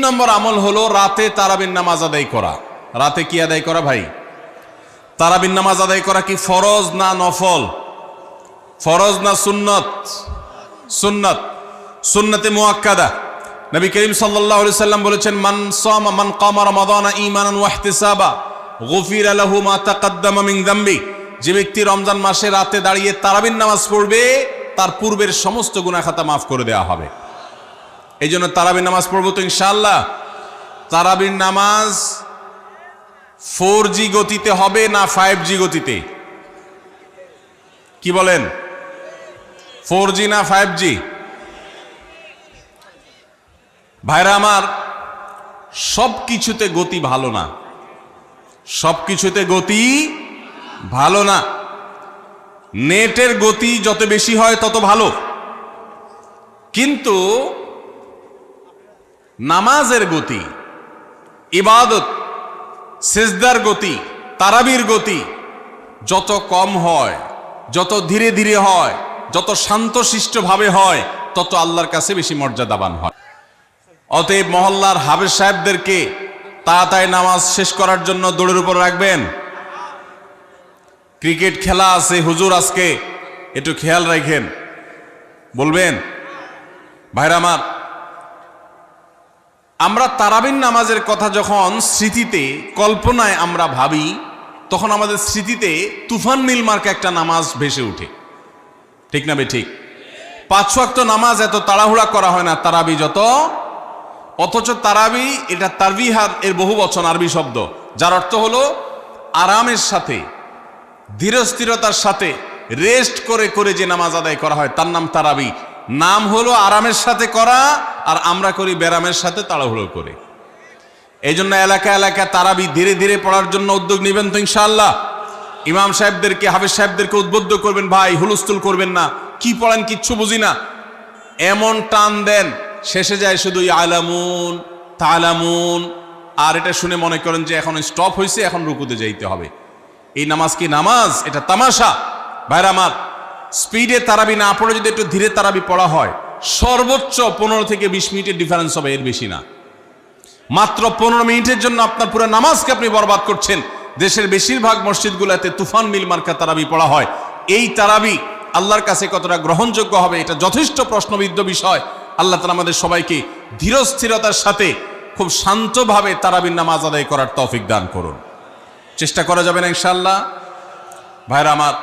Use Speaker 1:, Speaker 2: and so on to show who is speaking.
Speaker 1: নম্বর আমল হলো রাতে তারাবির নামাজ আদায় করা। রাতে কি আদায় করা ভাই? তারাবির নামাজ আদায় করা কি ফরজ না নফল? ফরজ না সুন্নত? সুন্নত, সুন্নতে মুআক্কাদা। নবী করিম সাল্লাল্লাহু আলাইহি সাল্লাম বলেছেন, মান কামা রমাদান ঈমানান ওয়া ইহতিসাবা গুফিরা লাহু মা তাকাদ্দামা মিন যামবি। যে ব্যক্তি রমজান মাসে রাতে দাঁড়িয়ে তারাবির নামাজ পড়বে তার পূর্বের সমস্ত গুনাহ খাতা মাফ করে দেওয়া হবে। এই জন্য তারাবির নামাজ পড়বো তো ইনশাআল্লাহ। তারাবির নামাজ 4G গতিতে হবে না 5G গতিতে? কি বলেন, 4G না 5G? ভাইরা আমার, সব কিছুতে গতি ভালো না, সব কিছুতে গতি ভালো না। নেটের গতি যত বেশি হয় তত ভালো, কিন্তু নামাজের গতি, ইবাদত, সিজদার গতি, তারাবির গতি যত কম হয়, যত ধীরে ধীরে হয়, যত শান্তশিষ্টভাবে হয়, তত আল্লাহর কাছে বেশি মর্যাদাবান হয়। অতএব মহল্লার হাফেজ সাহেবদেরকে তাড়াতাড়ি নামাজ শেষ করার জন্য দৌড়ের উপর রাখবেন। ক্রিকেট খেলা আছে হুজুর, আজকে একটু খেয়াল রাখেন, বলবেন। ভাইরা আমার, আমরা তারাবির নামাজের কথা যখন স্মৃতিতে, কল্পনায় আমরা ভাবি, তখন আমাদের স্মৃতিতে তুফান মিল মার্কা একটা নামাজ ভেসে উঠে, ঠিক না বে ঠিক? 5 ওয়াক্ত নামাজ এত তাড়াহুড়া করা হয় না তারাবি যত। অথচ তারাবি এটা তারবিহার এর বহু বচন, আরবি শব্দ, যার অর্থ হলো আরামের সাথে, ধীরস্থিরতার সাথে, রেস্ট করে করে যে নামাজ আদায় করা হয় তার নাম তারাবি। নাম হলো আরামের সাথে করা, আর আমরা করি ব্যারামের সাথে তাড়াহুড়ো করে। এই জন্য এলাকা এলাকা তারাবি ধীরে ধীরে পড়ার জন্য উদ্যোগ নেবেন তো ইনশাআল্লাহ। ইমাম সাহেবদেরকে, হাফেজ সাহেবদেরকে উদ্বুদ্ধ করবেন, ভাই হুলস্থুল করবেন না, কি পড়েন কিচ্ছু বুঝি না, এমন টান দেন শেষে যায় শুধু ইয়ালামুন তালামুন, আর এটা শুনে মনে করেন যে এখন স্টপ হয়েছে, এখন রুকুতে যাইতে হবে। এই নামাজ কি নামাজ? এটা তামাশা। ভাইরা আমার, স্পিডে তারাবি না পড়ে যদি একটু ধীরে তারাবি পড়া হয়, সর্বোচ্চ 15 থেকে 20 মিনিটের ডিফারেন্স হবে, এর বেশি না। মাত্র 15 মিনিটের জন্য আপনার পুরো নামাজকে আপনি বরবাদ করছেন। দেশের বেশিরভাগ মসজিদগুলোতে তুফান মিল মার্কা তারাবি পড়া হয়। এই তারাবি আল্লাহর কাছে কতটা গ্রহণযোগ্য হবে, এটা যথেষ্ট প্রশ্নবিদ্ধ বিষয়। আল্লাহ তাআলা আমাদের সবাইকে ধীরস্থিরতার সাথে খুব শান্তভাবে তারাবির নামাজ আদায় করার তৌফিক দান করুন। চেষ্টা করা যাবে না ইনশাআল্লাহ। ভাইরা আমার,